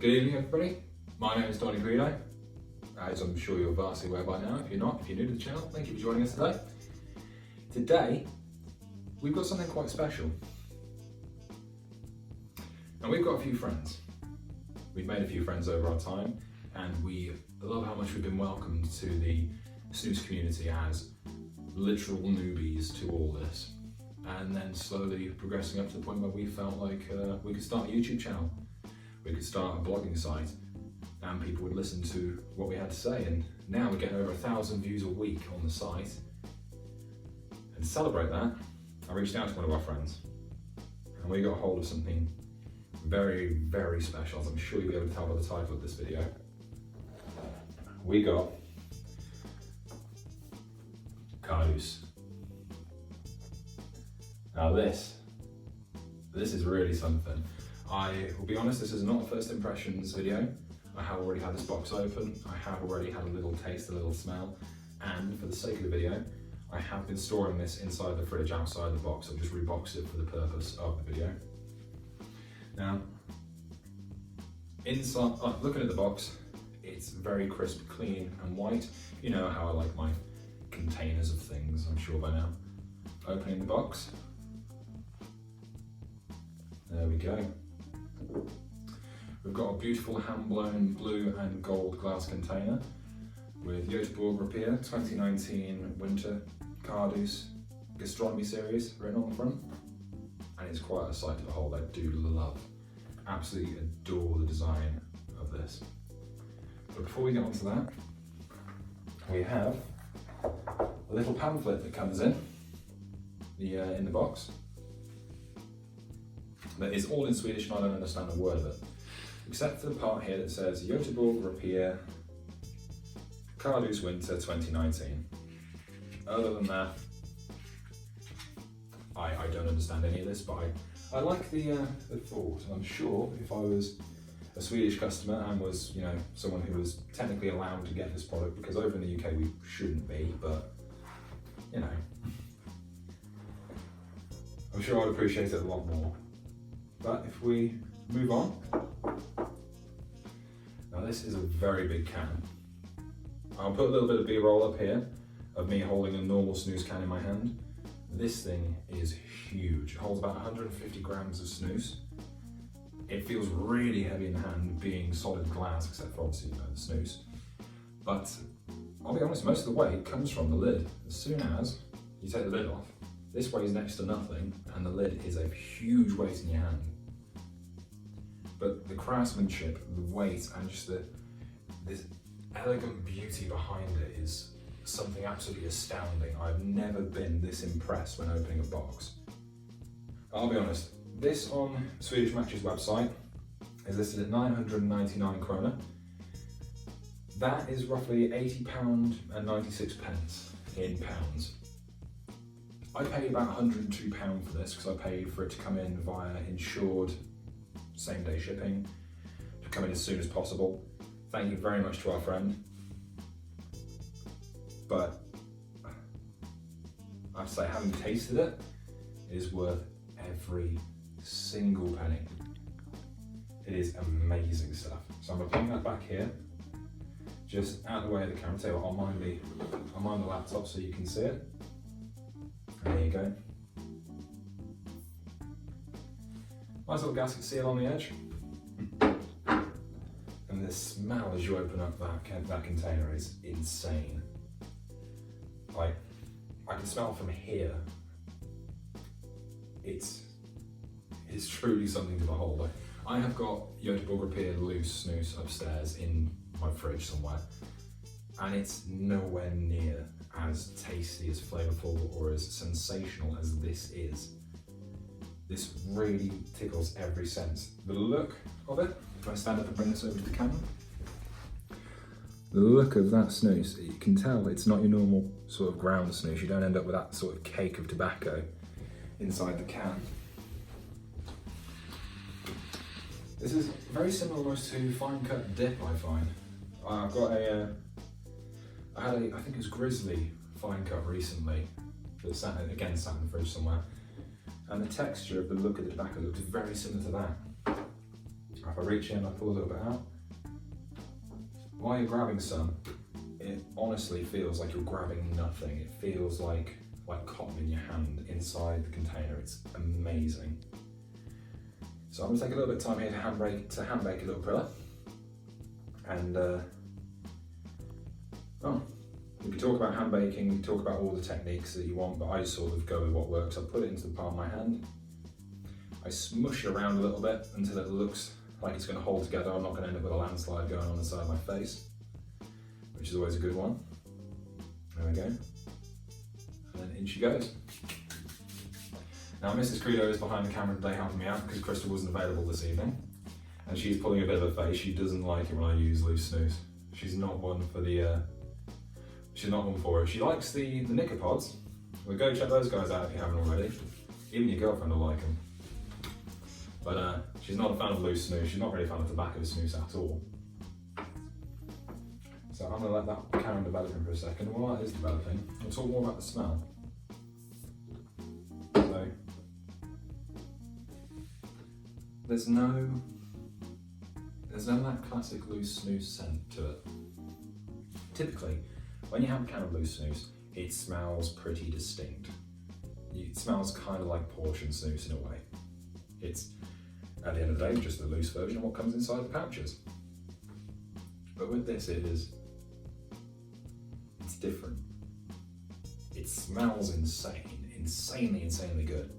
Good evening, everybody. My name is Donny Credo, as I'm sure you're vastly aware by now. If you're not, if you're new to the channel, thank you for joining us today. Today, we've got something quite special. Now, we've got a few friends. We've made a few friends over our time, and we love how much we've been welcomed to the snus community as literal newbies to all this. And then slowly progressing up to the point where we felt like we could start a YouTube channel. We could start a blogging site and people would listen to what we had to say. And now we're getting over 1,000 views a week on the site. And to celebrate that, I reached out to one of our friends and we got hold of something very, very special, as I'm sure you'll be able to tell by the title of this video. We got Kardus. Now this is really something. I will be honest, this is not a first impressions video. I have already had this box open, I have already had a little taste, a little smell, and for the sake of the video, I have been storing this inside the fridge outside the box. I've just reboxed it for the purpose of the video. Now, inside, looking at the box, it's very crisp, clean and white. You know how I like my containers of things, I'm sure by now. Opening the box. There we go. We've got a beautiful hand-blown blue and gold glass container with Göteborgs Rapé 2019 Winter Kardus Gastronomy Series written on the front. And it's quite a sight to behold. I do love, absolutely adore the design of this. But before we get onto that, we have a little pamphlet that comes in the box. That is all in Swedish and I don't understand a word of it. Except for the part here that says Göteborgs Rapé Kardus Winter 2019. Other than that, I don't understand any of this, but I like the thought. I'm sure if I was a Swedish customer and was, you know, someone who was technically allowed to get this product, because over in the UK we shouldn't be, but you know, I'm sure I'd appreciate it a lot more. But if we move on, now this is a very big can. I'll put a little bit of B-roll up here of me holding a normal snus can in my hand. This thing is huge. It holds about 150 grams of snus. It feels really heavy in the hand, being solid glass, except for obviously the snus. But I'll be honest, most of the weight comes from the lid. As soon as you take the lid off, this weighs next to nothing, and the lid is a huge weight in your hand. But the craftsmanship, the weight, and just this elegant beauty behind it is something absolutely astounding. I've never been this impressed when opening a box. I'll be honest, this on Swedish Match's website is listed at 999 krona. That is roughly £80 and 96 pence in pounds. I paid about £102 for this because I paid for it to come in via insured same-day shipping, to come in as soon as possible. Thank you very much to our friend. But I have to say, having tasted it, it is worth every single penny. It is amazing stuff. So I'm going to bring that back here, just out of the way of the camera. So I'll mind the laptop so you can see it. And there you go. Nice little gasket seal on the edge. And the smell as you open up that container is insane. Like, I can smell from here. It's truly something to behold. Like, I have got Göteborgs Rapé loose snus upstairs in my fridge somewhere, and it's nowhere near as tasty, as flavourful, or as sensational as this is. This really tickles every sense. The look of it, if I stand up and bring this over to the camera, the look of that snus, you can tell it's not your normal sort of ground snus. You don't end up with that sort of cake of tobacco inside the can. This is very similar almost to fine cut dip, I find. I've got I think it was Grizzly fine cut recently that sat in the fridge somewhere. And the texture of the look of the tobacco looks very similar to that. If I reach in, I pull a little bit out. While you're grabbing some, it honestly feels like you're grabbing nothing. It feels like cotton in your hand inside the container. It's amazing. So I'm gonna take a little bit of time here to hand bake a little prilla. And we can talk about hand baking, we can talk about all the techniques that you want, but I sort of go with what works. I put it into the palm of my hand. I smush it around a little bit until it looks like it's going to hold together. I'm not going to end up with a landslide going on the side of my face, which is always a good one. There we go. And then in she goes. Now Mrs. Credo is behind the camera today helping me out because Crystal wasn't available this evening. And she's pulling a bit of a face. She doesn't like it when I use loose snus. She's not one for it. She likes the Nicopods. Well, go check those guys out if you haven't already. Even your girlfriend will like them. But she's not a fan of loose snus. She's not really a fan of tobacco snus at all. So I'm going to let that carry on developing for a second. And while that is developing, I'll talk more about the smell. So there's no that classic loose snus scent to it. Typically, when you have a can of loose snus, it smells pretty distinct. It smells kind of like portion snus in a way. It's, at the end of the day, just the loose version of what comes inside the pouches. But with this, it's different. It smells insanely good.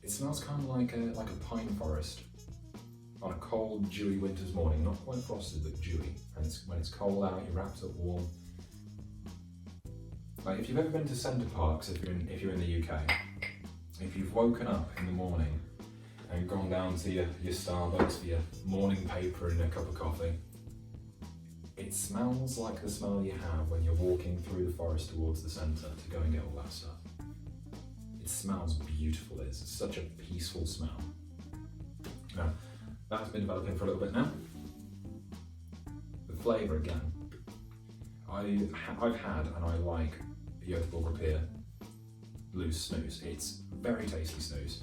It smells kind of like a pine forest on a cold, dewy winter's morning. Not quite frosted, but dewy. And when it's cold out, you're wrapped up warm. Like if you've ever been to Centre Parks, if you're in the UK, if you've woken up in the morning and gone down to your Starbucks for your morning paper and a cup of coffee, it smells like the smell you have when you're walking through the forest towards the centre to go and get all that stuff. It smells beautiful. It's such a peaceful smell. Now, that's been developing for a little bit now. The flavour again. I've had and I like Göteborgs Rapé loose snus. It's very tasty snus.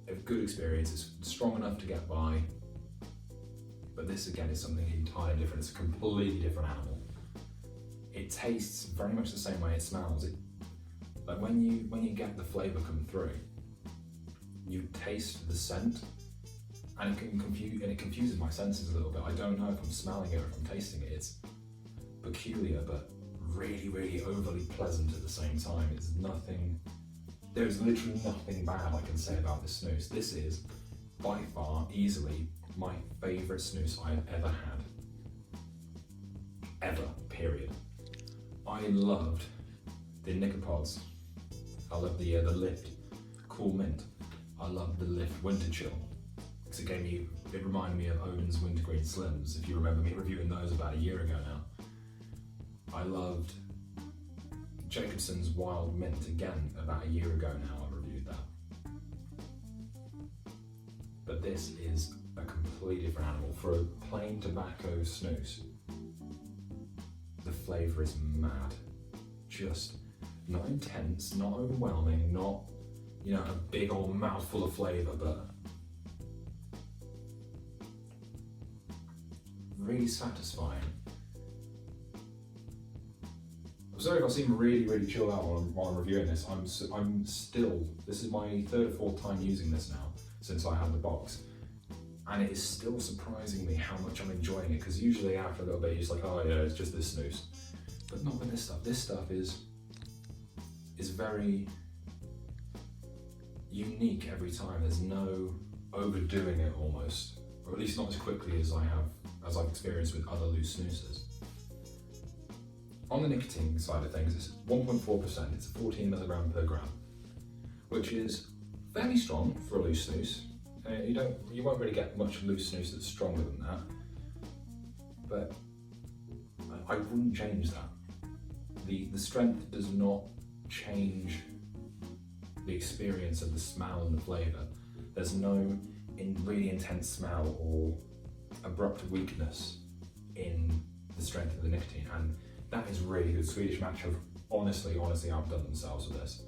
A good experience. It's strong enough to get by. But this again is something entirely different. It's a completely different animal. It tastes very much the same way it smells. Like when you get the flavour come through, you taste the scent, and it confuses my senses a little bit. I don't know if I'm smelling it or if I'm tasting it. It's peculiar, but really overly pleasant at the same time. There's literally nothing bad I can say about this snus. This is by far easily my favourite snus I have ever had. Ever, period. I loved the Nicopods. I love the Lift Cool Mint. I love the Lift Winter Chill. Because it reminded me of Odin's Wintergreen Slims, if you remember me reviewing those about a year ago now. I loved Jacobson's Wild Mint again about a year ago now. I reviewed that. But this is a completely different animal. For a plain tobacco snus, the flavour is mad. Just not intense, not overwhelming, not a big old mouthful of flavour, but really satisfying. I'm sorry if I seem really chilled out while I'm reviewing this. This is my third or fourth time using this now since I had the box. And it is still surprising me how much I'm enjoying it, because usually after a little bit you're just like, oh yeah, it's just this snus. But not with this stuff. This stuff is very unique every time. There's no overdoing it almost, or at least not as quickly as I've experienced with other loose snoozers. On the nicotine side of things, it's 1.4%, it's 14 milligram per gram, which is fairly strong for a loose snus. You won't really get much loose snus that's stronger than that, but I wouldn't change that. The strength does not change the experience of the smell and the flavour. There's no really intense smell or abrupt weakness in the strength of the nicotine, and that is really good. Swedish Match have honestly outdone themselves with this.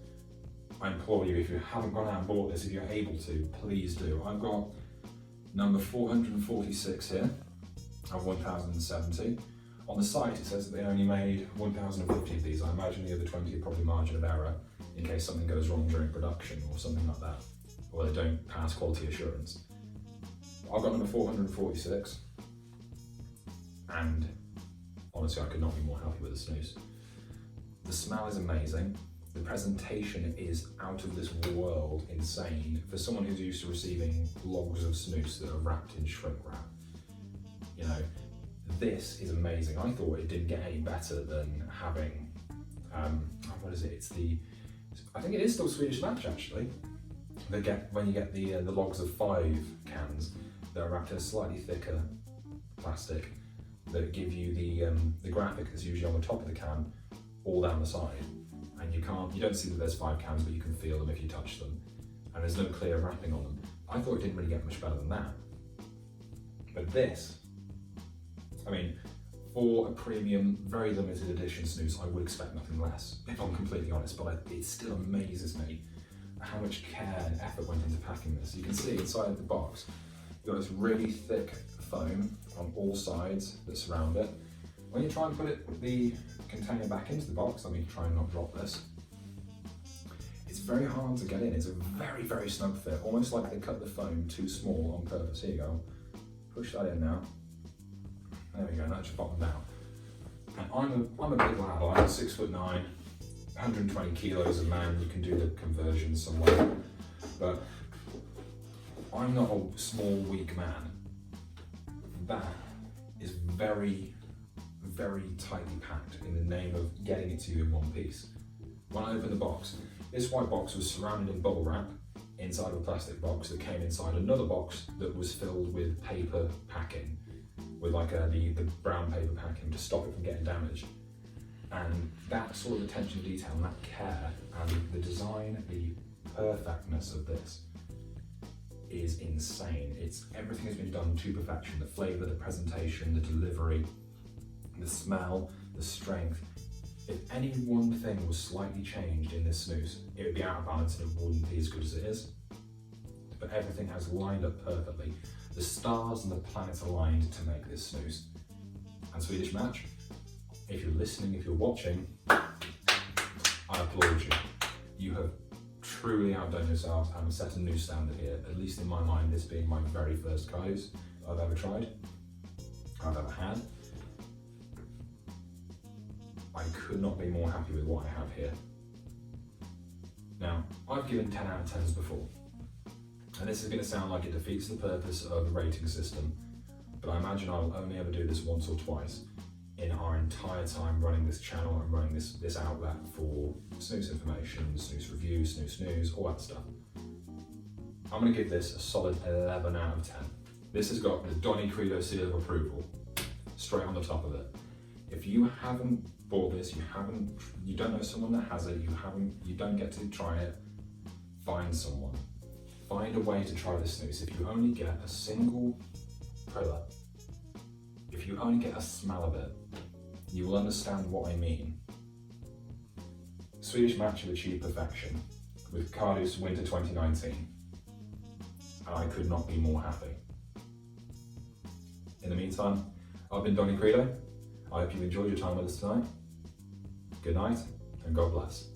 I implore you, if you haven't gone out and bought this, if you're able to, please do. I've got number 446 here of 1,070. On the site it says that they only made 1,050 of these. I imagine the other 20 are probably margin of error in case something goes wrong during production or something like that, or they don't pass quality assurance. I've got number 446, and honestly I could not be more happy with the snus. The smell is amazing. The presentation is out of this world insane for someone who's used to receiving logs of snus that are wrapped in shrink wrap. You know, this is amazing. I thought it didn't get any better than having, what is it? I think it is still Swedish Match actually. When you get the logs of 5 cans that are wrapped in a slightly thicker plastic that give you the graphic that's usually on the top of the can all down the side. And you don't see that there's 5 cans, but you can feel them if you touch them. And there's no clear wrapping on them. I thought it didn't really get much better than that. But this, I mean, for a premium, very limited edition snus, I would expect nothing less, if I'm completely honest, but it still amazes me how much care and effort went into packing this. You can see inside the box, you've got this really thick foam on all sides that surround it. When you try and put the container back into the box, let me try and not drop this, it's very hard to get in. It's a very, very snug fit, almost like they cut the foam too small on purpose. Here you go. Push that in now. There we go, that just bottomed out. And I'm a big lad, I'm 6'9", 120 kilos of man. You can do the conversion somewhere, but I'm not a small, weak man. That is very, very tightly packed in the name of getting it to you in one piece. When I opened the box, this white box was surrounded in bubble wrap inside of a plastic box that came inside another box that was filled with paper packing, with like the brown paper packing to stop it from getting damaged. And that sort of attention to detail and that care and the design, the perfectness of this is insane. Everything has been done to perfection. The flavour, the presentation, the delivery, the smell, the strength. If any one thing was slightly changed in this snus, it would be out of balance and it wouldn't be as good as it is. But everything has lined up perfectly. The stars and the planets aligned to make this snus. And Swedish Match, if you're listening, if you're watching, I applaud you. You have truly outdone yourselves and set a new standard here, at least in my mind, this being my very first Kardus I've ever tried, I've ever had. I could not be more happy with what I have here. Now, I've given 10 out of 10s before, and this is going to sound like it defeats the purpose of the rating system, but I imagine I'll only ever do this once or twice in our entire time running this channel and running this outlet for snus information, snus reviews, snus news, all that stuff. I'm going to give this a solid 11 out of 10. This has got the Donny Credo seal of approval straight on the top of it. If you haven't bought this, you don't know someone that has it, you don't get to try it, find someone. Find a way to try this snus. If you only get a single prilla, if you only get a smell of it, you will understand what I mean. Swedish Match have achieved perfection with Kardus Winter 2019, and I could not be more happy. In the meantime, I've been Donny Credo. I hope you enjoyed your time with us tonight. Good night, and God bless.